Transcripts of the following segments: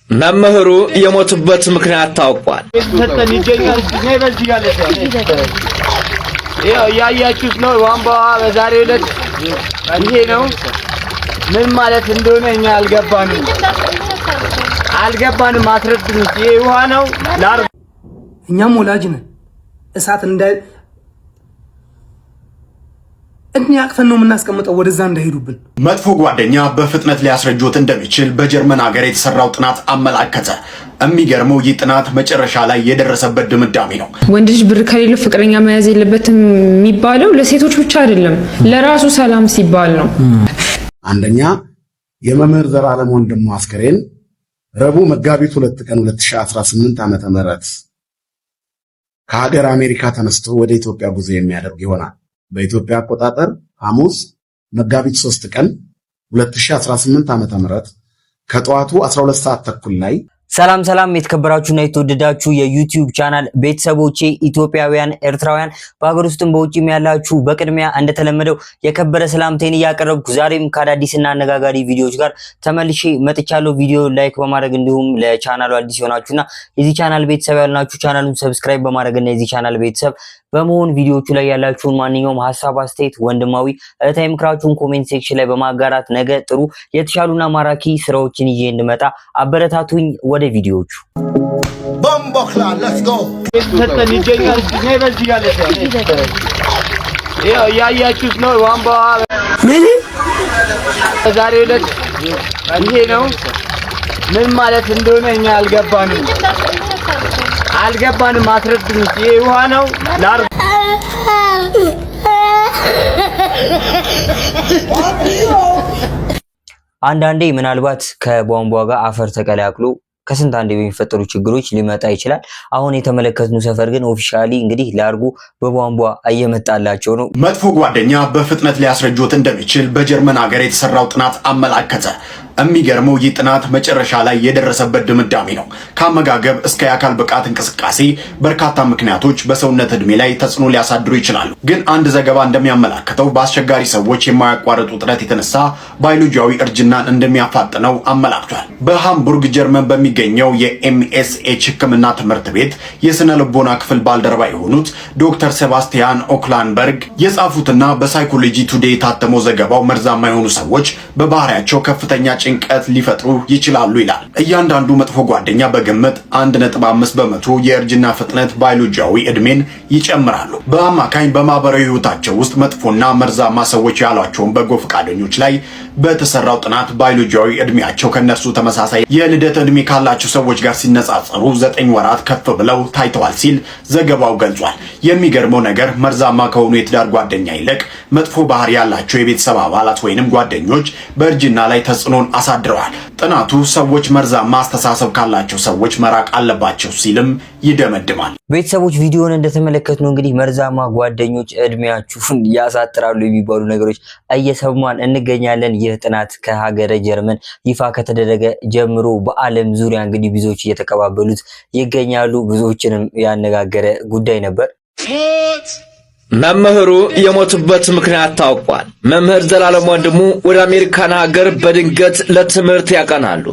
መምህሩ የሞቱበት ምክንያት ታውቋል። ያያችሁት ነው። ዋንባ በዛሬው ዕለት ይሄ ነው። ምን ማለት እንደሆነ እኛ አልገባንም። አትረዱኝ። ይሄ ውሃ ነው። እኛም ወላጅ ነን። እሳት እንያቅፈን ነው የምናስቀምጠው፣ ወደዛ እንዳይሄዱብን። መጥፎ ጓደኛ በፍጥነት ሊያስረጆት እንደሚችል በጀርመን ሀገር የተሰራው ጥናት አመላከተ። የሚገርመው ይህ ጥናት መጨረሻ ላይ የደረሰበት ድምዳሜ ነው። ወንድ ልጅ ብር ከሌለው ፍቅረኛ መያዝ የለበትም የሚባለው ለሴቶች ብቻ አይደለም፣ ለራሱ ሰላም ሲባል ነው። አንደኛ የመምህር ዘላለም ወንድሙ አስከሬን ረቡዕ መጋቢት 2 ቀን 2018 ዓ.ም ከሀገር አሜሪካ ተነስቶ ወደ ኢትዮጵያ ጉዞ የሚያደርግ ይሆናል። በኢትዮጵያ አቆጣጠር ሐሙስ መጋቢት 3 ቀን 2018 ዓ.ም ከጠዋቱ 12 ሰዓት ተኩል ላይ ሰላም የተከበራችሁና የተወደዳችሁ የዩቲዩብ ቻናል ቤተሰቦቼ ኢትዮጵያውያን ኤርትራውያን በአገር ውስጥም በውጭም ያላችሁ በቅድሚያ እንደተለመደው የከበረ ሰላምታዬን እያቀረብኩ ዛሬም ከአዳዲስና አነጋጋሪ ቪዲዮዎች ጋር ተመልሼ መጥቻለሁ። ቪዲዮ ላይክ በማድረግ እንዲሁም ለቻናሉ አዲስ ሆናችሁና የዚህ ቻናል ቤተሰብ ያልናችሁ ቻናሉን ሰብስክራይብ በማድረግና የዚህ ቻናል ቤተሰብ በመሆን ቪዲዮቹ ላይ ያላችሁን ማንኛውም ሐሳብ አስተያየት ወንድማዊ እህታዊ ምክራችሁን ኮሜንት ሴክሽን ላይ በማጋራት ነገ ጥሩ የተሻሉና ማራኪ ስራዎችን ይዤ እንድመጣ አበረታቱኝ። ወደ ቪዲዮቹ ቦምቦክላ ሌትስ ጎ ያያችሁት ነው። ዋንባ በዛሬው ዕለት ይሄ ነው። ምን ማለት እንደሆነ እኛ አልገባንም። አትረዱኝ። ይሄ ውሃ ነው። አንዳንዴ ምናልባት ከቧንቧ ጋር አፈር ተቀላቅሎ ከስንት አንዴ በሚፈጠሩ ችግሮች ሊመጣ ይችላል። አሁን የተመለከትነው ሰፈር ግን ኦፊሻሊ እንግዲህ ላርጉ በቧንቧ እየመጣላቸው ነው። መጥፎ ጓደኛ በፍጥነት ሊያስረጆት እንደሚችል በጀርመን ሀገር የተሰራው ጥናት አመላከተ። የሚገርመው ይህ ጥናት መጨረሻ ላይ የደረሰበት ድምዳሜ ነው። ከአመጋገብ እስከ የአካል ብቃት እንቅስቃሴ በርካታ ምክንያቶች በሰውነት እድሜ ላይ ተጽዕኖ ሊያሳድሩ ይችላሉ። ግን አንድ ዘገባ እንደሚያመላክተው በአስቸጋሪ ሰዎች የማያቋርጡ ጥረት የተነሳ ባዮሎጂያዊ እርጅናን እንደሚያፋጥነው አመላክቷል። በሃምቡርግ ጀርመን በሚገኘው የኤምኤስኤች ሕክምና ትምህርት ቤት የስነ ልቦና ክፍል ባልደረባ የሆኑት ዶክተር ሴባስቲያን ኦክላንበርግ የጻፉትና በሳይኮሎጂ ቱዴይ የታተመው ዘገባው መርዛማ የሆኑ ሰዎች በባህሪያቸው ከፍተኛ ጭንቀት ሊፈጥሩ ይችላሉ ይላል። እያንዳንዱ መጥፎ ጓደኛ በግምት 1.5 በመቶ የእርጅና ፍጥነት ባዮሎጂያዊ እድሜን ይጨምራሉ። በአማካኝ በማህበራዊ ህይወታቸው ውስጥ መጥፎና መርዛማ ሰዎች ያሏቸውን በጎ ፈቃደኞች ላይ በተሰራው ጥናት ባዮሎጂያዊ እድሜያቸው ከነርሱ ተመሳሳይ የልደት እድሜ ካላቸው ሰዎች ጋር ሲነጻጸሩ 9 ወራት ከፍ ብለው ታይተዋል ሲል ዘገባው ገልጿል። የሚገርመው ነገር መርዛማ ከሆኑ የትዳር ጓደኛ ይልቅ መጥፎ ባህሪ ያላቸው የቤተሰብ አባላት ወይንም ጓደኞች በእርጅና ላይ ተጽዕኖን አሳድረዋል። ጥናቱ ሰዎች መርዛማ አስተሳሰብ ካላቸው ሰዎች መራቅ አለባቸው ሲልም ይደመድማል። ቤተሰቦች ቪዲዮውን እንደተመለከትነው እንግዲህ መርዛማ ጓደኞች እድሜያችሁን ያሳጥራሉ የሚባሉ ነገሮች እየሰማን እንገኛለን። ይህ ጥናት ከሀገረ ጀርመን ይፋ ከተደረገ ጀምሮ በዓለም ዙሪያ እንግዲህ ብዙዎች እየተቀባበሉት ይገኛሉ። ብዙዎችንም ያነጋገረ ጉዳይ ነበር። መምህሩ የሞቱበት ምክንያት ታውቋል። መምህር ዘላለም ወንድሙ ወደ አሜሪካን ሀገር በድንገት ለትምህርት ያቀናሉ።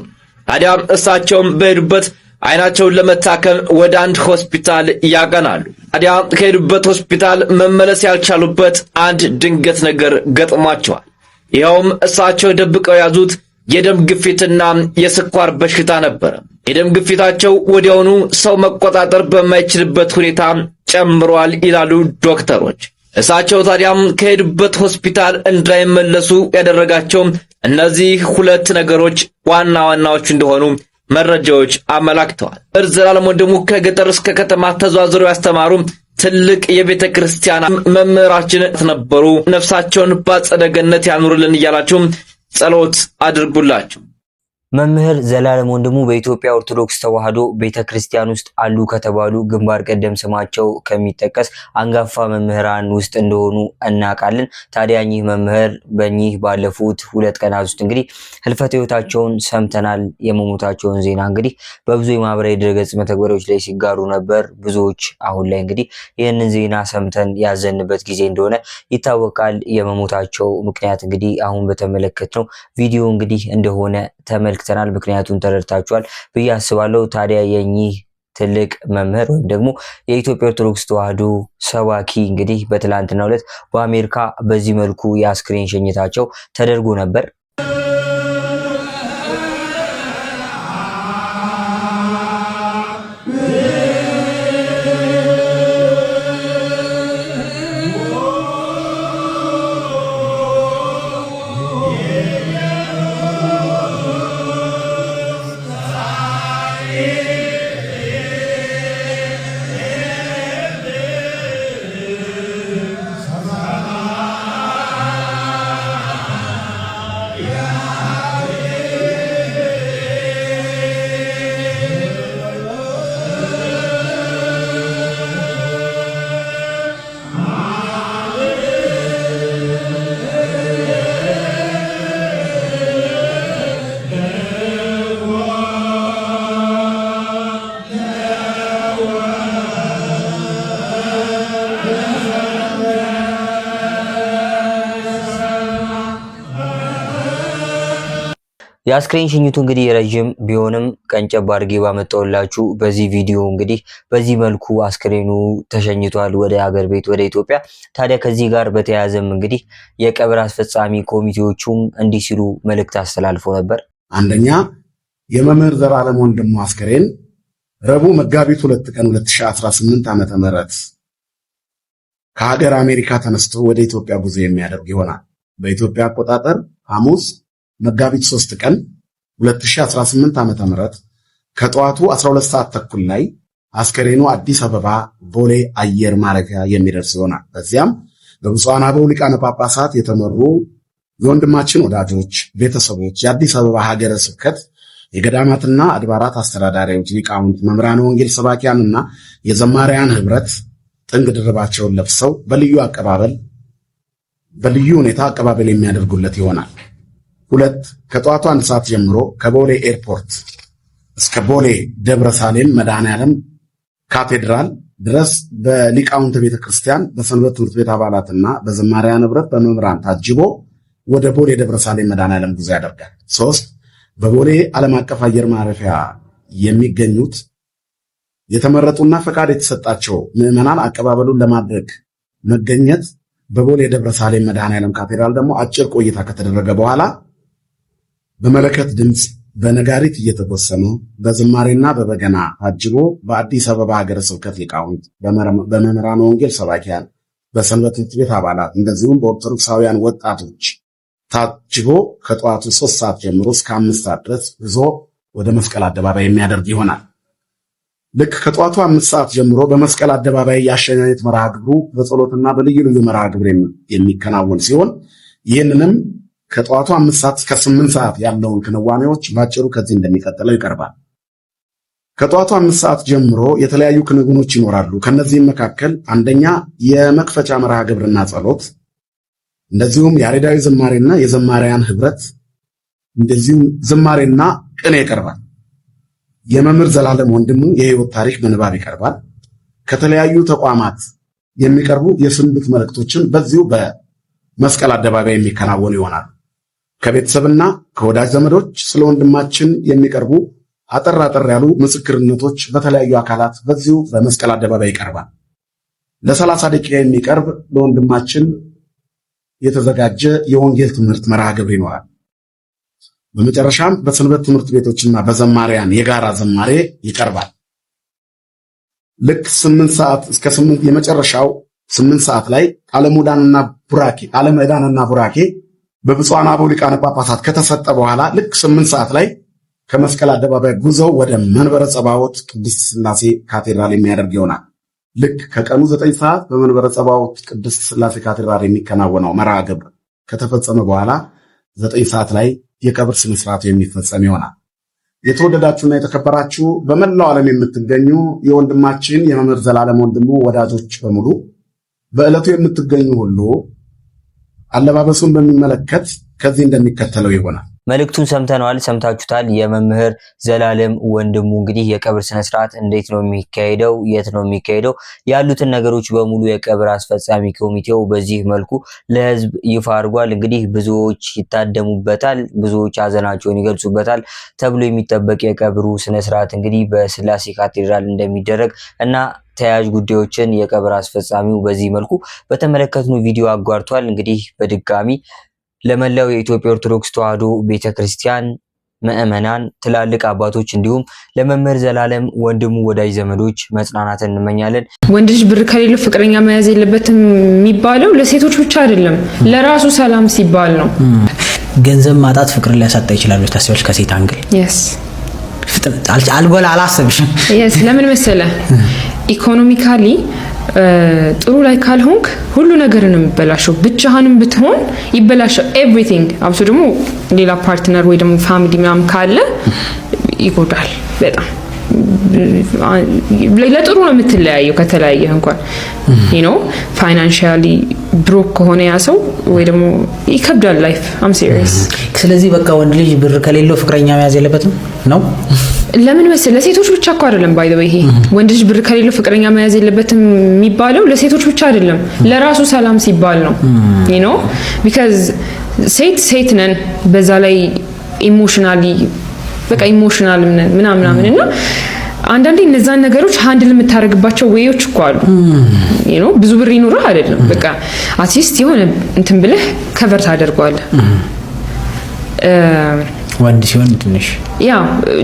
ታዲያም እሳቸውም በሄዱበት አይናቸውን ለመታከም ወደ አንድ ሆስፒታል ያቀናሉ። ታዲያ ከሄዱበት ሆስፒታል መመለስ ያልቻሉበት አንድ ድንገት ነገር ገጥሟቸዋል። ይኸውም እሳቸው ደብቀው ያዙት የደም ግፊትና የስኳር በሽታ ነበር። የደም ግፊታቸው ወዲያውኑ ሰው መቆጣጠር በማይችልበት ሁኔታ ጨምሯል ይላሉ ዶክተሮች። እሳቸው ታዲያም ከሄዱበት ሆስፒታል እንዳይመለሱ ያደረጋቸው እነዚህ ሁለት ነገሮች ዋና ዋናዎች እንደሆኑ መረጃዎች አመላክተዋል። ዘላለም ወንድሙ ከገጠር እስከ ከተማ ተዟዙረው ያስተማሩ ትልቅ የቤተ ክርስቲያን መምህራችን ነበሩ። ነፍሳቸውን በአጸደ ገነት ያኑርልን እያላችሁ ጸሎት አድርጉላቸው። መምህር ዘላለም ወንድሙ በኢትዮጵያ ኦርቶዶክስ ተዋሕዶ ቤተክርስቲያን ውስጥ አሉ ከተባሉ ግንባር ቀደም ስማቸው ከሚጠቀስ አንጋፋ መምህራን ውስጥ እንደሆኑ እናውቃለን። ታዲያ እኚህ መምህር በእኚህ ባለፉት 2 ቀናት ውስጥ እንግዲህ ህልፈተ ህይወታቸውን ሰምተናል። የመሞታቸውን ዜና እንግዲህ በብዙ የማህበራዊ ድረገጽ መተግበሪያዎች ላይ ሲጋሩ ነበር። ብዙዎች አሁን ላይ እንግዲህ ይህንን ዜና ሰምተን ያዘንበት ጊዜ እንደሆነ ይታወቃል። የመሞታቸው ምክንያት እንግዲህ አሁን በተመለከትነው ቪዲዮ እንግዲህ እንደሆነ ተመልክተናል። ተመልክተናል። ምክንያቱን ተረድታችኋል ብዬ አስባለሁ። ታዲያ የኚህ ትልቅ መምህር ወይም ደግሞ የኢትዮጵያ ኦርቶዶክስ ተዋሕዶ ሰባኪ እንግዲህ በትላንትናው ዕለት በአሜሪካ በዚህ መልኩ የአስክሬን ሸኝታቸው ተደርጎ ነበር። የአስክሬን ሽኝቱ እንግዲህ ረጅም ቢሆንም ቀንጨብ አድርጌ ባመጣሁላችሁ በዚህ ቪዲዮ እንግዲህ በዚህ መልኩ አስክሬኑ ተሸኝቷል ወደ ሀገር ቤት ወደ ኢትዮጵያ። ታዲያ ከዚህ ጋር በተያያዘም እንግዲህ የቀብር አስፈጻሚ ኮሚቴዎቹም እንዲህ ሲሉ መልእክት አስተላልፎ ነበር። አንደኛ የመምህር ዘላለም ወንድሙ አስክሬን ረቡዕ መጋቢት 2 ቀን 2018 ዓ.ም ከሀገር አሜሪካ ተነስቶ ወደ ኢትዮጵያ ጉዞ የሚያደርግ ይሆናል። በኢትዮጵያ አቆጣጠር ሐሙስ መጋቢት 3 ቀን 2018 ዓ.ም ከጠዋቱ 12 ሰዓት ተኩል ላይ አስከሬኑ አዲስ አበባ ቦሌ አየር ማረፊያ የሚደርስ ይሆናል። በዚያም በብፁዓን አበው ሊቃነ ጳጳሳት የተመሩ የወንድማችን ወዳጆች፣ ቤተሰቦች፣ የአዲስ አበባ ሀገረ ስብከት የገዳማትና አድባራት አስተዳዳሪዎች፣ ሊቃውንት፣ መምህራነ ወንጌል ሰባኪያንና የዘማሪያን ህብረት ጥንግ ድርባቸውን ለብሰው በልዩ ሁኔታ አቀባበል የሚያደርጉለት ይሆናል። 2 ከጠዋቱ 1 ሰዓት ጀምሮ ከቦሌ ኤርፖርት እስከ ቦሌ ደብረ ሳሌም መድኃኔዓለም ካቴድራል ድረስ በሊቃውንት ቤተክርስቲያን በሰንበት ትምህርት ቤት አባላትና በዘማሪያን ህብረት በመምህራን ታጅቦ ወደ ቦሌ ደብረ ሳሌም መድኃኔዓለም ጉዞ ያደርጋል። 3 በቦሌ ዓለም አቀፍ አየር ማረፊያ የሚገኙት የተመረጡና ፈቃድ የተሰጣቸው ምዕመናን አቀባበሉን ለማድረግ መገኘት በቦሌ ደብረ ሳሌም መድኃኔዓለም ካቴድራል ደግሞ አጭር ቆይታ ከተደረገ በኋላ በመለከት ድምፅ በነጋሪት እየተጎሰመ በዝማሬና በበገና ታጅቦ በአዲስ አበባ ሀገረ ስብከት ሊቃውንት፣ በመምህራነ ወንጌል ሰባኪያን፣ በሰንበት ትምህርት ቤት አባላት እንደዚሁም በኦርቶዶክሳውያን ወጣቶች ታጅቦ ከጠዋቱ 3 ሰዓት ጀምሮ እስከ 5 ሰዓት ድረስ ጉዞ ወደ መስቀል አደባባይ የሚያደርግ ይሆናል። ልክ ከጠዋቱ 5 ሰዓት ጀምሮ በመስቀል አደባባይ የአሸኛኘት መርሃ ግብሩ በጸሎትና በልዩ ልዩ መርሃ ግብር የሚከናወን ሲሆን ይህንንም ከጠዋቱ 5 ሰዓት እስከ 8 ሰዓት ያለውን ክንዋኔዎች ባጭሩ ከዚህ እንደሚቀጥለው ይቀርባል። ከጠዋቱ 5 ሰዓት ጀምሮ የተለያዩ ክንውኖች ይኖራሉ። ከነዚህም መካከል አንደኛ የመክፈቻ መርሃ ግብርና ጸሎት፣ እንደዚሁም ያሬዳዊ ዝማሬና የዘማሪያን ህብረት እንደዚሁም ዝማሬና ቅኔ ይቀርባል። የመምህር ዘላለም ወንድሙ የህይወት ታሪክ በንባብ ይቀርባል። ከተለያዩ ተቋማት የሚቀርቡ የስንብት መልእክቶችን በዚሁ በመስቀል አደባባይ የሚከናወኑ ይሆናል። ከቤተሰብና ከወዳጅ ዘመዶች ስለ ወንድማችን የሚቀርቡ አጠር ያሉ ምስክርነቶች በተለያዩ አካላት በዚሁ በመስቀል አደባባይ ይቀርባል። ለ30 ደቂቃ የሚቀርብ ለወንድማችን የተዘጋጀ የወንጌል ትምህርት መርሃ ግብር ይኖራል። በመጨረሻም በሰንበት ትምህርት ቤቶችና በዘማሪያን የጋራ ዘማሬ ይቀርባል። ልክ 8 ሰዓት እስከ 8 የመጨረሻው 8 ሰዓት ላይ ቃለ ምዕዳንና ቡራኬ በብፁዓን አበው ሊቃነ ጳጳሳት ከተሰጠ በኋላ ልክ 8 ሰዓት ላይ ከመስቀል አደባባይ ጉዞው ወደ መንበረ ጸባዖት ቅድስት ሥላሴ ካቴድራል የሚያደርግ ይሆናል። ልክ ከቀኑ 9 ሰዓት በመንበረ ጸባዖት ቅድስት ሥላሴ ካቴድራል የሚከናወነው መርሃ ግብር ከተፈጸመ በኋላ 9 ሰዓት ላይ የቀብር ስነ ስርዓቱ የሚፈጸም ይሆናል። የተወደዳችሁና የተከበራችሁ በመላው ዓለም የምትገኙ የወንድማችን የመምህር ዘላለም ወንድሙ ወዳጆች በሙሉ በዕለቱ የምትገኙ ሁሉ አለባበሱን በሚመለከት ከዚህ እንደሚከተለው ይሆናል። መልእክቱን ሰምተናል፣ ሰምታችሁታል። የመምህር ዘላለም ወንድሙ እንግዲህ የቀብር ስነ ስርዓት እንዴት ነው የሚካሄደው፣ የት ነው የሚካሄደው፣ ያሉትን ነገሮች በሙሉ የቀብር አስፈጻሚ ኮሚቴው በዚህ መልኩ ለህዝብ ይፋ አድርጓል። እንግዲህ ብዙዎች ይታደሙበታል፣ ብዙዎች ሀዘናቸውን ይገልጹበታል ተብሎ የሚጠበቅ የቀብሩ ስነ ስርዓት እንግዲህ በስላሴ ካቴድራል እንደሚደረግ እና ተያያዥ ጉዳዮችን የቀብር አስፈጻሚው በዚህ መልኩ በተመለከትነው ቪዲዮ አጓርቷል። እንግዲህ በድጋሚ ለመላው የኢትዮጵያ ኦርቶዶክስ ተዋሕዶ ቤተክርስቲያን ምዕመናን፣ ትላልቅ አባቶች እንዲሁም ለመምህር ዘላለም ወንድሙ ወዳጅ ዘመዶች መጽናናትን እንመኛለን። ወንድ ልጅ ብር ከሌለው ፍቅረኛ መያዝ የለበትም የሚባለው ለሴቶች ብቻ አይደለም፣ ለራሱ ሰላም ሲባል ነው። ገንዘብ ማጣት ፍቅርን ሊያሳጣ ይችላል ታስበሽ ከሴት አንግል አልጎላ አላሰብሽም? ለምን መሰለ ኢኮኖሚካሊ ጥሩ ላይ ካልሆንክ ሁሉ ነገር ነው የሚበላሸው። ብቻህንም ብትሆን ይበላሻል ኤቭሪቲንግ። አብሶ ደግሞ ሌላ ፓርትነር ወይ ደግሞ ፋሚሊ ምናምን ካለ ይጎዳል በጣም። ለጥሩ ነው የምትለያየው ከተለያየ እንኳን ፋይናንሻሊ ብሮክ ከሆነ ያ ሰው ወይ ደግሞ ይከብዳል ላይፍ። አም ሲሪየስ። ስለዚህ በቃ ወንድ ልጅ ብር ከሌለው ፍቅረኛ መያዝ የለበትም ነው። ለምን መሰለ ለሴቶች ብቻ እኮ አይደለም ባይ ዘ ወይ ይሄ ወንድ ልጅ ብር ከሌለው ፍቅረኛ መያዝ የለበትም የሚባለው ለሴቶች ብቻ አይደለም፣ ለራሱ ሰላም ሲባል ነው። ቢካዝ ሴት ነን፣ በዛ ላይ ኢሞሽናሊ በቃ ኢሞሽናል ምናምን እና አንዳንዴ እነዛን ነገሮች ሃንድል የምታደርግባቸው ወይዎች እኮ አሉ። ብዙ ብር ይኖርህ አይደለም በቃ አትሊስት የሆነ እንትን ብለህ ከቨር ታደርገዋለህ። ወንድ ሲሆን ትንሽ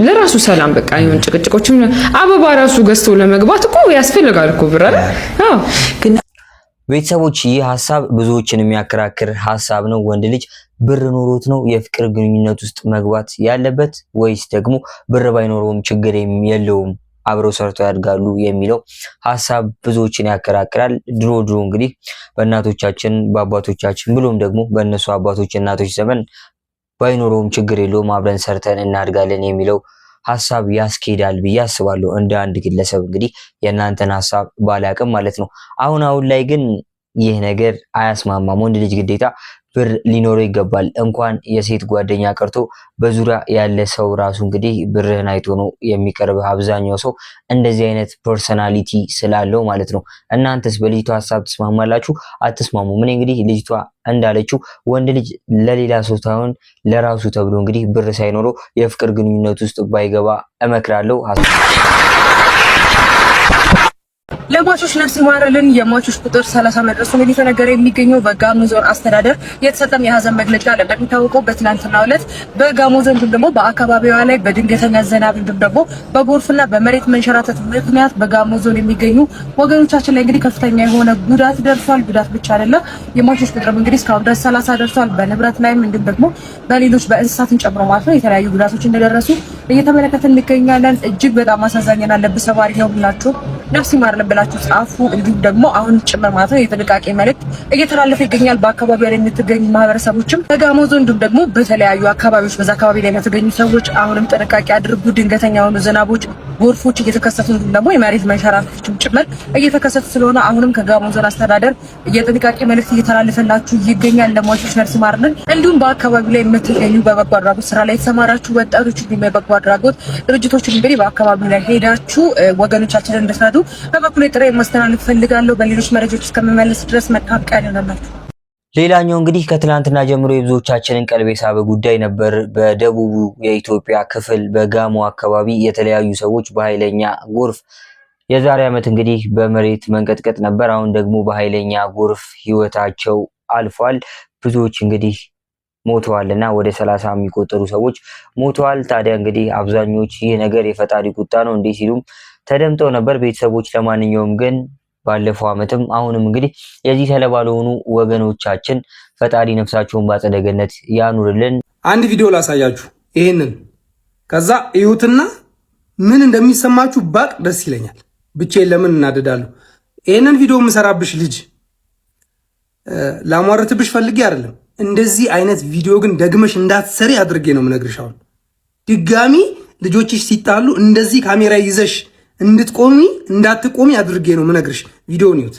ለራሱ ሰላም በቃ ይሁን። ጭቅጭቆችም አበባ ራሱ ገዝቶ ለመግባት እኮ ያስፈልጋል እኮ ብር አይደል? ግን ቤተሰቦች ይህ ሀሳብ ብዙዎችን የሚያከራክር ሀሳብ ነው። ወንድ ልጅ ብር ኖሮት ነው የፍቅር ግንኙነት ውስጥ መግባት ያለበት ወይስ ደግሞ ብር ባይኖረውም ችግር የለውም አብረው ሰርተው ያድጋሉ የሚለው ሀሳብ ብዙዎችን ያከራክራል። ድሮ እንግዲህ በእናቶቻችን በአባቶቻችን ብሎም ደግሞ በእነሱ አባቶች እናቶች ዘመን ባይኖረውም ችግር የለውም አብረን ሰርተን እናድጋለን የሚለው ሀሳብ ያስኬዳል ብዬ አስባለሁ። እንደ አንድ ግለሰብ እንግዲህ የእናንተን ሀሳብ ባላቅም ማለት ነው። አሁን ላይ ግን ይህ ነገር አያስማማም። ወንድ ልጅ ግዴታ ብር ሊኖረው ይገባል። እንኳን የሴት ጓደኛ ቀርቶ በዙሪያ ያለ ሰው ራሱ እንግዲህ ብርህን አይቶ ነው የሚቀርብ። አብዛኛው ሰው እንደዚህ አይነት ፐርሰናሊቲ ስላለው ማለት ነው። እናንተስ በልጅቷ ሀሳብ ትስማማላችሁ አትስማሙ? ምን እንግዲህ ልጅቷ እንዳለችው ወንድ ልጅ ለሌላ ሰው ሳይሆን ለራሱ ተብሎ እንግዲህ ብር ሳይኖረው የፍቅር ግንኙነት ውስጥ ባይገባ እመክራለሁ። ለሟቾች ነፍስ ይማርልን። የሟቾች ቁጥር 30 መድረሱ ነው የተነገረ የሚገኘው። በጋሞ ዞን አስተዳደር የተሰጠም የሀዘን መግለጫ አለ። እንደሚታወቀው በትናንትናው ዕለት በጋሞ ዞን ደግሞ በአካባቢዋ ላይ በድንገተኛ ዝናብ እንዲሁም ደግሞ በጎርፍና በመሬት መንሸራተት ምክንያት በጋሞ ዞን የሚገኙ ወገኖቻችን ላይ እንግዲህ ከፍተኛ የሆነ ጉዳት ደርሷል። ጉዳት ብቻ አይደለም፣ የሟቾች ቁጥር እንግዲህ እስካሁን ድረስ 30 ደርሷል። በንብረት ላይም እንዲሁም ደግሞ በሌሎች በእንስሳትን ጨምሮ ማለት ነው የተለያዩ ጉዳቶች እንደደረሱ እየተመለከትን እንገኛለን። እጅግ በጣም አሳዛኝና ልብ ሰባሪ ነው ብላችሁ ነፍስ ይማርልን ብላችሁ ጻፉ። እንዲሁም ደግሞ አሁን ጭምር ማለት ነው የጥንቃቄ መልእክት እየተላለፈ ይገኛል። በአካባቢው ላይ የምትገኙ ማህበረሰቦችም በጋሞ ዞን እንዲሁም ደግሞ በተለያዩ አካባቢዎች በዛ አካባቢ ላይ የምትገኙ ሰዎች አሁንም ጥንቃቄ አድርጉ። ድንገተኛ የሆኑ ዝናቦች፣ ጎርፎች እየተከሰቱ እንዲሁም ደግሞ የመሬት መንሸራተቶችም ጭምር እየተከሰቱ ስለሆነ አሁንም ከጋሞ ዞን አስተዳደር የጥንቃቄ መልእክት እየተላለፈላችሁ ይገኛል። ለሟቾች ነፍስ ይማርልን። እንዲሁም በአካባቢው ላይ የምትገኙ በበጎ አድራጎት ስራ ላይ የተሰማራችሁ ወጣቶች እንዲሁም የበጎ አድራጎት ድርጅቶች እንግዲህ በአካባቢው ላይ ሄዳችሁ ወገኖቻችንን እንድትረዱ በበኩሌ ጥሪ ማስተላለፍ ፈልጋለሁ። በሌሎች መረጃዎች እስከመመለስ ድረስ መልካም ቀን ይሁንላችሁ። ሌላኛው እንግዲህ ከትላንትና ጀምሮ የብዙዎቻችንን ቀልብ የሳበ ጉዳይ ነበር። በደቡቡ የኢትዮጵያ ክፍል በጋሞ አካባቢ የተለያዩ ሰዎች በኃይለኛ ጎርፍ የዛሬ ዓመት እንግዲህ በመሬት መንቀጥቀጥ ነበር። አሁን ደግሞ በኃይለኛ ጎርፍ ህይወታቸው አልፏል። ብዙዎች እንግዲህ ሞተዋልና ወደ 30 የሚቆጠሩ ሰዎች ሞተዋል። ታዲያ እንግዲህ አብዛኞች ይህ ነገር የፈጣሪ ቁጣ ነው እንዴ ሲሉም ተደምጠው ነበር ቤተሰቦች። ለማንኛውም ግን ባለፈው ዓመትም አሁንም እንግዲህ የዚህ ሰለባ ለሆኑ ወገኖቻችን ፈጣሪ ነፍሳቸውን በአጸደ ገነት ያኑርልን። አንድ ቪዲዮ ላሳያችሁ ይሄንን፣ ከዛ እዩትና ምን እንደሚሰማችሁ ባቅ ደስ ይለኛል። ብቻዬን ለምን እናደዳለሁ? ይሄንን ቪዲዮ የምሰራብሽ ልጅ ላሟርትብሽ ፈልጌ አይደለም። እንደዚህ አይነት ቪዲዮ ግን ደግመሽ እንዳትሰሪ አድርጌ ነው የምነግርሽ። አሁን ድጋሚ ልጆችሽ ሲጣሉ እንደዚህ ካሜራ ይዘሽ እንድትቆሚ እንዳትቆሚ አድርጌ ነው የምነግርሽ። ቪዲዮውን ይዩት።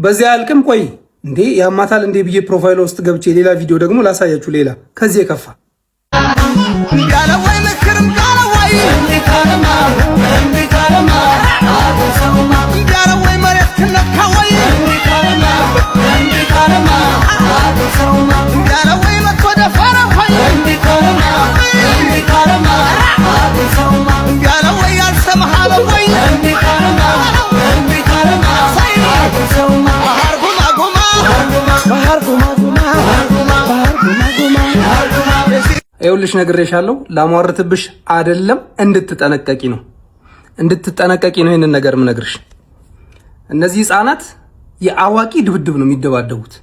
በዚያ አልቅም። ቆይ እንዴ ያማታል እንዴ ብዬ ፕሮፋይል ውስጥ ገብቼ ሌላ ቪዲዮ ደግሞ ላሳያችሁ። ሌላ ከዚህ የከፋ ጋለወይ ምክርም ጋለወይ እንዲካለማ ጋለወይ መሬት ክነካወይ እንዲካለማ ጋለወይ መኮደፈረ ሆይ እንዲካለማ ጋለወይ ያልሰማሃለ ወይ እንዲካለማ ይኸውልሽ ነግሬሻለሁ። ላሟርትብሽ አይደለም እንድትጠነቀቂ ነው ይሄንን ነገር ምነግርሽ። እነዚህ ህፃናት የአዋቂ ድብድብ ነው የሚደባደቡት።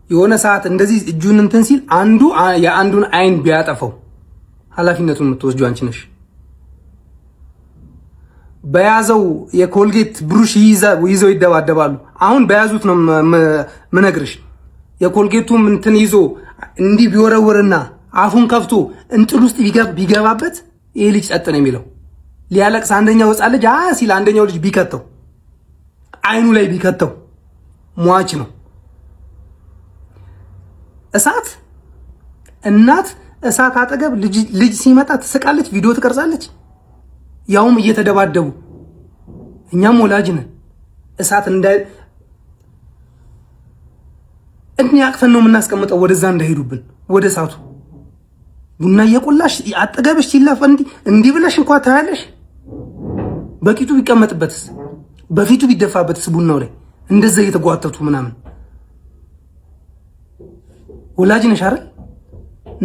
የሆነ ሰዓት እንደዚህ እጁን እንትን ሲል አንዱ የአንዱን አይን ቢያጠፋው ኃላፊነቱን የምትወስጂው አንቺ ነሽ። በያዘው የኮልጌት ብሩሽ ይዘው ይደባደባሉ። አሁን በያዙት ነው ምነግርሽ። የኮልጌቱም እንትን ይዞ እንዲህ ቢወረወርና አፉን ከፍቶ እንጥል ውስጥ ቢገባበት ይሄ ልጅ ጸጥ ነው የሚለው። ሊያለቅስ አንደኛው ህፃን ልጅ ሲል አንደኛው ልጅ ቢከተው አይኑ ላይ ቢከተው ሟች ነው። እሳት እናት እሳት አጠገብ ልጅ ሲመጣ ትስቃለች፣ ቪዲዮ ትቀርጻለች፣ ያውም እየተደባደቡ። እኛም ወላጅ ነን። እሳት ያቅፈን ነው የምናስቀምጠው፣ ወደዛ እንዳይሄዱብን ወደ እሳቱ። ቡና እየቆላሽ አጠገብሽ ሲላፈ እንዲህ ብለሽ እንኳን ታያለሽ። በቂቱ ቢቀመጥበትስ፣ በፊቱ ቢደፋበትስ ቡናው ላይ እንደዛ እየተጓተቱ ምናምን። ወላጅ ነሽ አይደል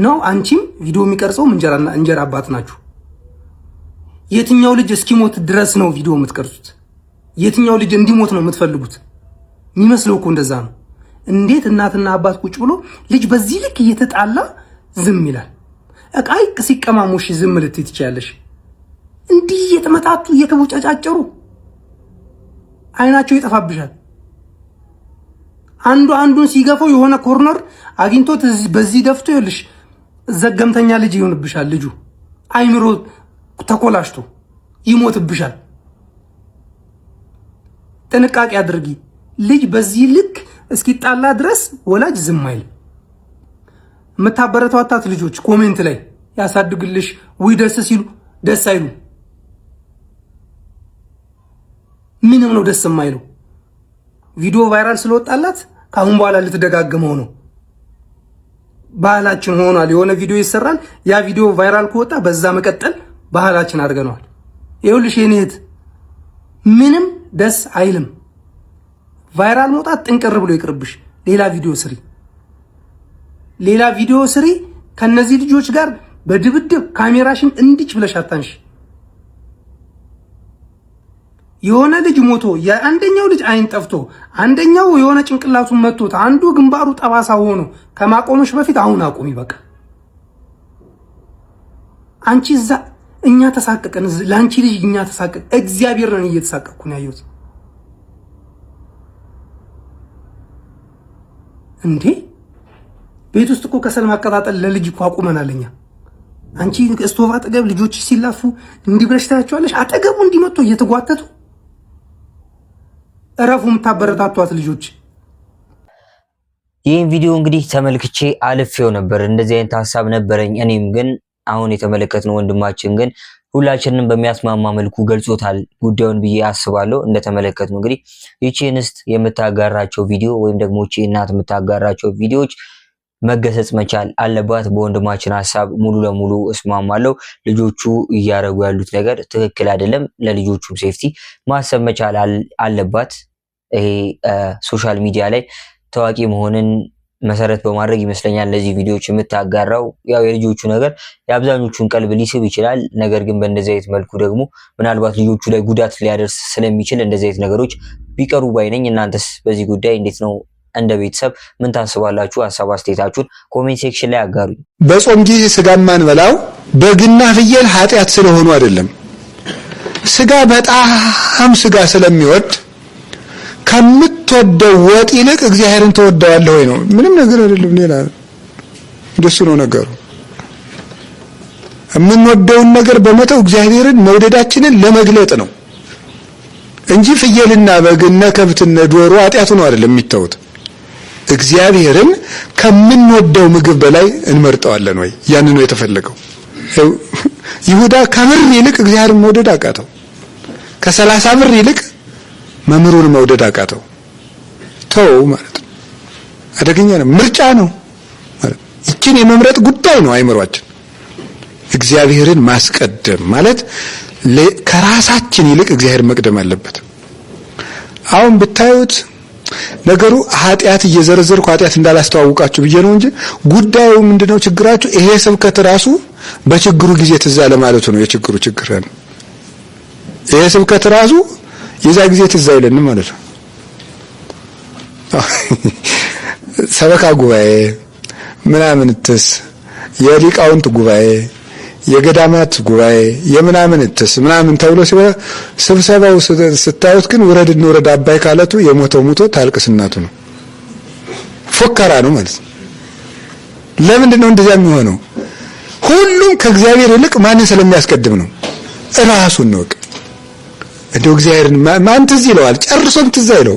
ነው። አንቺም ቪዲዮ የሚቀርጸው እንጀራ አባት ናችሁ። የትኛው ልጅ እስኪሞት ድረስ ነው ቪዲዮ የምትቀርጹት? የትኛው ልጅ እንዲሞት ነው የምትፈልጉት? የሚመስለው እኮ እንደዛ ነው። እንዴት እናትና አባት ቁጭ ብሎ ልጅ በዚህ ልክ እየተጣላ ዝም ይላል? እቃይ ሲቀማሙሽ ዝም ልትይ ትችያለሽ። እንዲህ እየተመታቱ እየተቦጫጫጨሩ አይናቸው ይጠፋብሻል። አንዱን ሲገፋው የሆነ ኮርነር አግኝቶት በዚህ ደፍቶ ይልሽ ዘገምተኛ ልጅ ይሆንብሻል። ልጁ አይምሮ ተኮላሽቶ ይሞትብሻል። ጥንቃቄ አድርጊ። ልጅ በዚህ ልክ እስኪጣላ ድረስ ወላጅ ዝም አይል። የምታበረታታት ልጆች ኮሜንት ላይ ያሳድግልሽ ወይ ደስ ሲሉ ደስ አይሉ። ምንም ነው ደስ የማይለው። ቪዲዮ ቫይራል ስለወጣላት ካሁን በኋላ ልትደጋግመው ነው። ባህላችን ሆኗል። የሆነ ቪዲዮ ይሰራል፣ ያ ቪዲዮ ቫይራል ከወጣ በዛ መቀጠል ባህላችን አድርገነዋል። ይኸውልሽ የኔ እህት ምንም ደስ አይልም። ቫይራል መውጣት ጥንቅር ብሎ ይቅርብሽ። ሌላ ቪዲዮ ስሪ። ከነዚህ ልጆች ጋር በድብድብ ካሜራሽን እንዲች ብለሽ አታንሽ። የሆነ ልጅ ሞቶ የአንደኛው ልጅ አይን ጠፍቶ አንደኛው የሆነ ጭንቅላቱን መቶት አንዱ ግንባሩ ጠባሳ ሆኖ ከማቆምሽ በፊት አሁን አቁሚ በቃ። አንቺ እዛ እኛ ተሳቀቀን፣ ላንቺ ልጅ እኛ ተሳቀቀ። እግዚአብሔር ነን እየተሳቀቅኩ ነው ያየሁት። እንዴ ቤት ውስጥ እኮ ከሰል ማቀጣጠል ለልጅ እኮ አቁመናል እኛ። አንቺ ስቶቭ አጠገብ ልጆች ሲላፉ እንዲህ ብለሽ ታያቸዋለሽ። አጠገቡ እንዲመጡ እየተጓተቱ እረፉ። የምታበረታቷት ልጆች። ይህን ቪዲዮ እንግዲህ ተመልክቼ አልፌው ነበር። እንደዚህ አይነት ሀሳብ ነበረኝ እኔም። ግን አሁን የተመለከትነው ወንድማችን ግን ሁላችንንም በሚያስማማ መልኩ ገልጾታል ጉዳዩን ብዬ አስባለሁ። እንደተመለከትነው እንግዲህ ይቺ እንስት የምታጋራቸው ቪዲዮ ወይም ደግሞ ይቺ እናት የምታጋራቸው ቪዲዮዎች መገሰጽ መቻል አለባት። በወንድማችን ሀሳብ ሙሉ ለሙሉ እስማማለሁ። ልጆቹ እያደረጉ ያሉት ነገር ትክክል አይደለም። ለልጆቹም ሴፍቲ ማሰብ መቻል አለባት። ይሄ ሶሻል ሚዲያ ላይ ታዋቂ መሆንን መሰረት በማድረግ ይመስለኛል ለዚህ ቪዲዮዎች የምታጋራው። ያው የልጆቹ ነገር የአብዛኞቹን ቀልብ ሊስብ ይችላል። ነገር ግን በእንደዚህ አይነት መልኩ ደግሞ ምናልባት ልጆቹ ላይ ጉዳት ሊያደርስ ስለሚችል እንደዚህ አይነት ነገሮች ቢቀሩ ባይነኝ። እናንተስ በዚህ ጉዳይ እንዴት ነው? እንደ ቤተሰብ ምን ታስባላችሁ? ሀሳብ አስተያየታችሁን ኮሜንት ሴክሽን ላይ አጋሩኝ። በጾም ጊዜ ስጋ ማንበላው በግና ፍየል ኃጢአት ስለሆኑ አይደለም። ስጋ በጣም ስጋ ስለሚወድ ከምትወደው ወጥ ይልቅ እግዚአብሔርን ተወደዋለህ ወይ ነው። ምንም ነገር አይደለም። ሌላ እንደሱ ነው ነገሩ። የምንወደውን ነገር በመተው እግዚአብሔርን መውደዳችንን ለመግለጥ ነው እንጂ ፍየልና በግና ከብትና ዶሮ ኃጢአቱ ነው አይደለም የሚተውት። እግዚአብሔርን ከምንወደው ምግብ በላይ እንመርጠዋለን ወይ? ያን ነው የተፈለገው። ይሁዳ ከብር ይልቅ እግዚአብሔርን መውደድ አቃተው። ከ30 ብር ይልቅ መምህሩን መውደድ አቃተው። ተው ማለት ነው። አደገኛ ነው። ምርጫ ነው ማለት ይችን የመምረጥ ጉዳይ ነው አይምሯችን። እግዚአብሔርን ማስቀደም ማለት ከራሳችን ይልቅ እግዚአብሔር መቅደም አለበት። አሁን ብታዩት ነገሩ ኃጢአት እየዘረዘርኩ ኃጢአት እንዳላስተዋውቃችሁ ብዬ ነው እንጂ ጉዳዩ ምንድነው ችግራችሁ? ይሄ ስብከት ራሱ በችግሩ ጊዜ ትዝ አለ ማለቱ ነው የችግሩ ችግር ነው። ይሄ ስብከት ራሱ የዛ ጊዜ ትዝ አይለንም ማለት ነው። ሰበካ ጉባኤ ምናምንትስ የሊቃውንት ጉባኤ የገዳማት ጉባኤ የምናምንትስ ምናምን ተብሎ ሲባል ስብሰባው ስታዩት ግን ውረድ እንውረድ አባይ ካለቱ የሞተው ሙቶ ታልቅስ እናቱ ነው። ፎከራ ነው ማለት ነው። ለምንድን ነው እንደዚያ የሚሆነው? ሁሉም ከእግዚአብሔር ይልቅ ማንን ስለሚያስቀድም ነው? ራሱን ነው። እንደው እግዚአብሔርን ማን ትዝ ይለዋል? ጨርሶም ትዝ አይለው።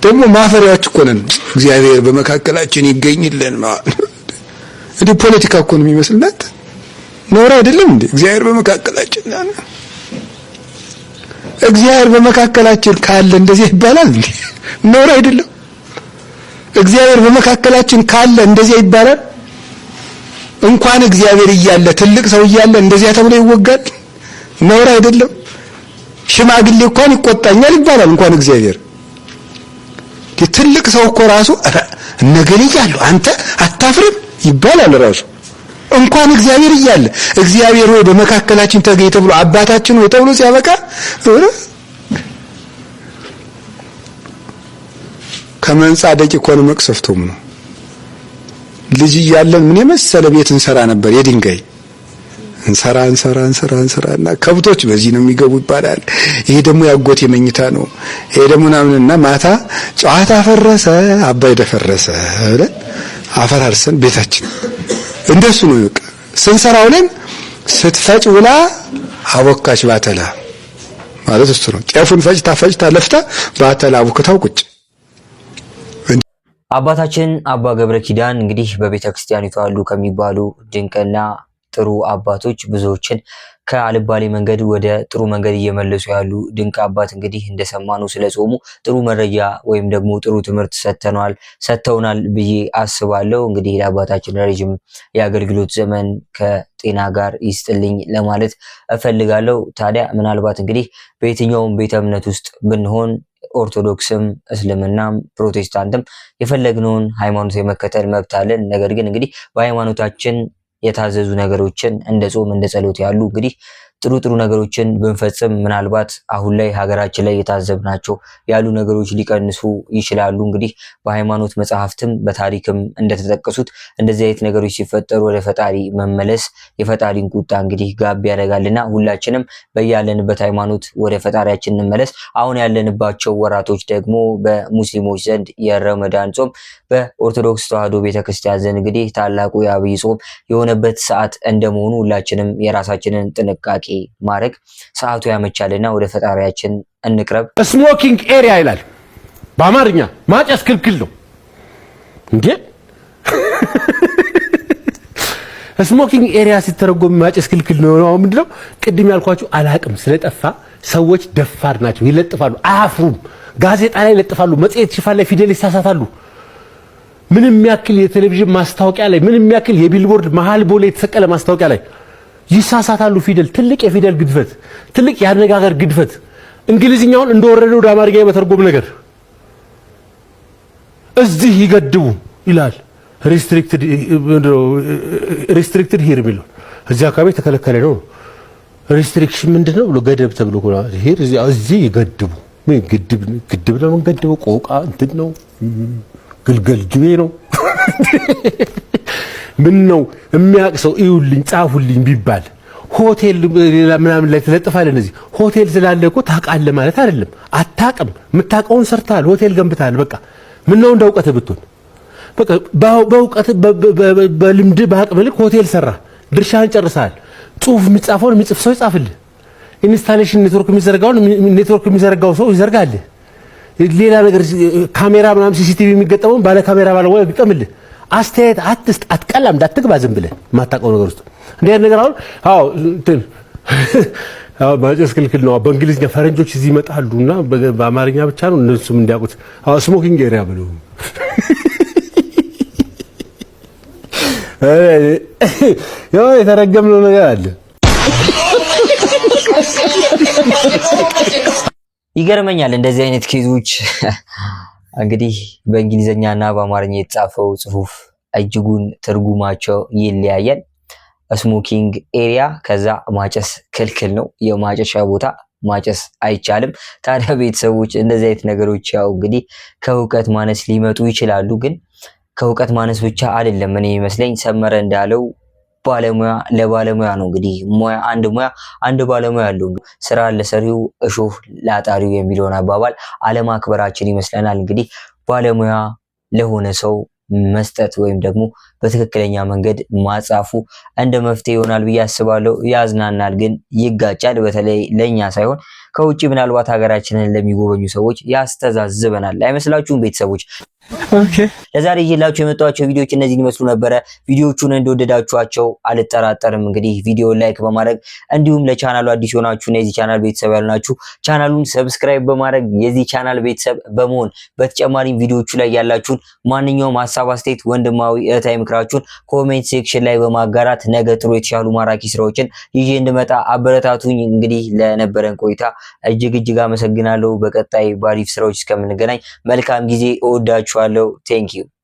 ደግሞ ማፈሪያዎች እኮ ነን። እግዚአብሔር በመካከላችን ይገኝልን ማለት እንዴ ፖለቲካ እኮ ነው የሚመስልለት። ኖር አይደለም እንዴ? እግዚአብሔር በመካከላችን እግዚአብሔር በመካከላችን ካለ እንደዚህ ይባላል እንዴ? ኖር አይደለም? እግዚአብሔር በመካከላችን ካለ እንደዚህ ይባላል? እንኳን እግዚአብሔር እያለ ትልቅ ሰው እያለ እንደዚያ ተብሎ ይወጋል? ኖር አይደለም? ሽማግሌ እንኳን ይቆጣኛል ይባላል እንኳን እግዚአብሔር። ትልቅ ሰው እኮ ራሱ እነገሌ እያሉ አንተ አታፍርም ይባላል ራሱ። እንኳን እግዚአብሔር እያለ እግዚአብሔር ሆይ በመካከላችን ተገኝ ተብሎ አባታችን ሆይ ተብሎ ሲያበቃ ከመንጻደቅ እኮ ነው መቅሰፍቶም ነው። ልጅ እያለን ምን የመሰለ ቤት እንሰራ ነበር የድንጋይ እንሰራና ከብቶች በዚህ ነው የሚገቡ ይባላል። ይሄ ደግሞ ያጎት የመኝታ ነው። ይሄ ደግሞ ምናምንና ማታ ጨዋታ ፈረሰ አባይ ደፈረሰ አይደል? አፈራርሰን ቤታችን እንደሱ ነው በቃ ስንሰራው ላይ ስትፈጭ ውላ አቦካች ባተላ ማለት እሱ ነው። ጤፉን ፈጭታ ለፍታ ባተላ አቦክታው ቁጭ። አባታችን አባ ገብረ ኪዳን እንግዲህ በቤተክርስቲያኒቱ አሉ ከሚባሉ ድንቅና ጥሩ አባቶች ብዙዎችን ከአልባሌ መንገድ ወደ ጥሩ መንገድ እየመለሱ ያሉ ድንቅ አባት እንግዲህ እንደሰማነው ስለጾሙ ጥሩ መረጃ ወይም ደግሞ ጥሩ ትምህርት ሰጥተውናል ብዬ አስባለሁ። እንግዲህ ለአባታችን ረጅም የአገልግሎት ዘመን ከጤና ጋር ይስጥልኝ ለማለት እፈልጋለሁ። ታዲያ ምናልባት እንግዲህ በየትኛውም ቤተ እምነት ውስጥ ብንሆን ኦርቶዶክስም እስልምናም ፕሮቴስታንትም የፈለግነውን ሃይማኖት የመከተል መብት አለን። ነገር ግን እንግዲህ በሃይማኖታችን የታዘዙ ነገሮችን እንደ ጾም እንደ ጸሎት ያሉ እንግዲህ ጥሩ ነገሮችን ብንፈጽም ምናልባት አሁን ላይ ሀገራችን ላይ የታዘብናቸው ያሉ ነገሮች ሊቀንሱ ይችላሉ። እንግዲህ በሃይማኖት መጽሐፍትም በታሪክም እንደተጠቀሱት እንደዚህ አይነት ነገሮች ሲፈጠሩ ወደ ፈጣሪ መመለስ የፈጣሪን ቁጣ እንግዲህ ጋብ ያደርጋልና ሁላችንም በያለንበት ሃይማኖት ወደ ፈጣሪያችን እንመለስ። አሁን ያለንባቸው ወራቶች ደግሞ በሙስሊሞች ዘንድ የረመዳን ጾም፣ በኦርቶዶክስ ተዋሕዶ ቤተክርስቲያን ዘንድ እንግዲህ ታላቁ የአብይ ጾም የሆነበት ሰዓት እንደመሆኑ ሁላችንም የራሳችንን ጥንቃቄ ማድረግ ሰዓቱ ያመቻልና ወደ ፈጣሪያችን እንቅረብ። ስሞኪንግ ኤሪያ ይላል በአማርኛ። ማጨስ ክልክል ነው እንዴ? ስሞኪንግ ኤሪያ ሲተረጎም ማጨስ ክልክል ነው። ምንድነው? ቅድም ያልኳችሁ አላቅም ስለጠፋ ሰዎች ደፋር ናቸው፣ ይለጥፋሉ፣ አያፍሩም። ጋዜጣ ላይ ይለጥፋሉ፣ መጽሔት ሽፋን ላይ ፊደል ይሳሳታሉ። ምንም ያክል የቴሌቪዥን ማስታወቂያ ላይ፣ ምንም ያክል የቢልቦርድ መሃል ቦሌ የተሰቀለ ማስታወቂያ ላይ ይሳሳታሉ። ፊደል፣ ትልቅ የፊደል ግድፈት፣ ትልቅ የአነጋገር ግድፈት፣ እንግሊዝኛውን እንደወረደ ወደ አማርኛ የመተርጎም ነገር። እዚህ ይገድቡ ይላል ሪስትሪክትድ ሂር የሚለው እዚህ አካባቢ ተከለከለ ነው። ሪስትሪክሽን ምንድነው ብሎ ገደብ ተብሎ ሂር እዚህ ይገድቡ። ምን ግድብ ነው? ምን ገድቡ? ቆቃ እንትን ነው፣ ግልገል ጅቤ ነው። ምን ነው የሚያቅሰው? እዩልኝ ጻፉልኝ ቢባል ሆቴል ምናምን ላይ ተለጥፋለ። እነዚህ ሆቴል ስላለ እኮ ታውቃለህ ማለት አይደለም። አታውቅም። የምታውቀውን ሰርተሃል፣ ሆቴል ገንብተሃል። በቃ ምን ነው እንዳውቀት ብትሆን በቃ በእውቀት በልምድ በአቅም ልክ ሆቴል ሰራ፣ ድርሻህን ጨርሰሃል። ጽሁፍ የሚጻፈውን የሚጽፍ ሰው ይጻፍልህ። ኢንስታሌሽን ኔትወርክ የሚዘረጋው ሰው ይዘርጋል። ሌላ ነገር ካሜራ ምናምን ሲሲቲቪ የሚገጠመው ባለ ካሜራ ባለሙያ ይገጠምልህ። አስተያየት አትስጥ፣ አትቀላም፣ እንዳትግባ ዝም ብለህ የማታውቀው ነገር ውስጥ እንደ ነገር አሁን ማጨስ ክልክል ነው። በእንግሊዝኛ ፈረንጆች እዚህ ይመጣሉና በአማርኛ ብቻ ነው እነሱም እንዲያውቁት ስሞኪንግ ኤሪያ ብለው የተረገምነው ነገር አለ። ይገርመኛል እንደዚህ አይነት ኬዞች እንግዲህ በእንግሊዘኛና በአማርኛ የተጻፈው ጽሁፍ እጅጉን ትርጉማቸው ይለያያል። ስሞኪንግ ኤሪያ ከዛ ማጨስ ክልክል ነው፣ የማጨሻ ቦታ ማጨስ አይቻልም። ታዲያ ቤተሰቦች እንደዚህ አይነት ነገሮች ያው እንግዲህ ከእውቀት ማነስ ሊመጡ ይችላሉ። ግን ከእውቀት ማነስ ብቻ አይደለም። እኔ ይመስለኝ ሰመረ እንዳለው ባለሙያ ለባለሙያ ነው። እንግዲህ አንድ ባለሙያ አለው። ስራ ለሰሪው እሾህ ላጣሪው የሚለውን አባባል አለማክበራችን ይመስለናል። እንግዲህ ባለሙያ ለሆነ ሰው መስጠት ወይም ደግሞ በትክክለኛ መንገድ ማጻፉ እንደ መፍትሄ ይሆናል ብዬ አስባለሁ። ያዝናናል፣ ግን ይጋጫል። በተለይ ለኛ ሳይሆን ከውጪ ምናልባት ሀገራችንን ለሚጎበኙ ሰዎች ያስተዛዝበናል። አይመስላችሁም ቤተሰቦች? ለዛሬ ይዤላችሁ የመጣኋቸው ቪዲዮዎች እነዚህን ይመስሉ ነበረ። ቪዲዮቹን እንደወደዳችኋቸው አልጠራጠርም። እንግዲህ ቪዲዮ ላይክ በማድረግ እንዲሁም ለቻናሉ አዲስ ሆናችሁ የዚህ ቻናል ቤተሰብ ያልናችሁ ቻናሉን ሰብስክራይብ በማድረግ የዚህ ቻናል ቤተሰብ በመሆን በተጨማሪም ቪዲዮቹ ላይ ያላችሁን ማንኛውም ሀሳብ፣ አስተያየት፣ ወንድማዊ እህታዊ ምክራችሁን ኮሜንት ሴክሽን ላይ በማጋራት ነገ ጥሩ የተሻሉ ማራኪ ስራዎችን ይዤ እንድመጣ አበረታቱኝ። እንግዲህ ለነበረን ቆይታ እጅግ አመሰግናለሁ። በቀጣይ ባሪፍ ስራዎች እስከምንገናኝ መልካም ጊዜ። እወዳችኋለሁ። Thank you.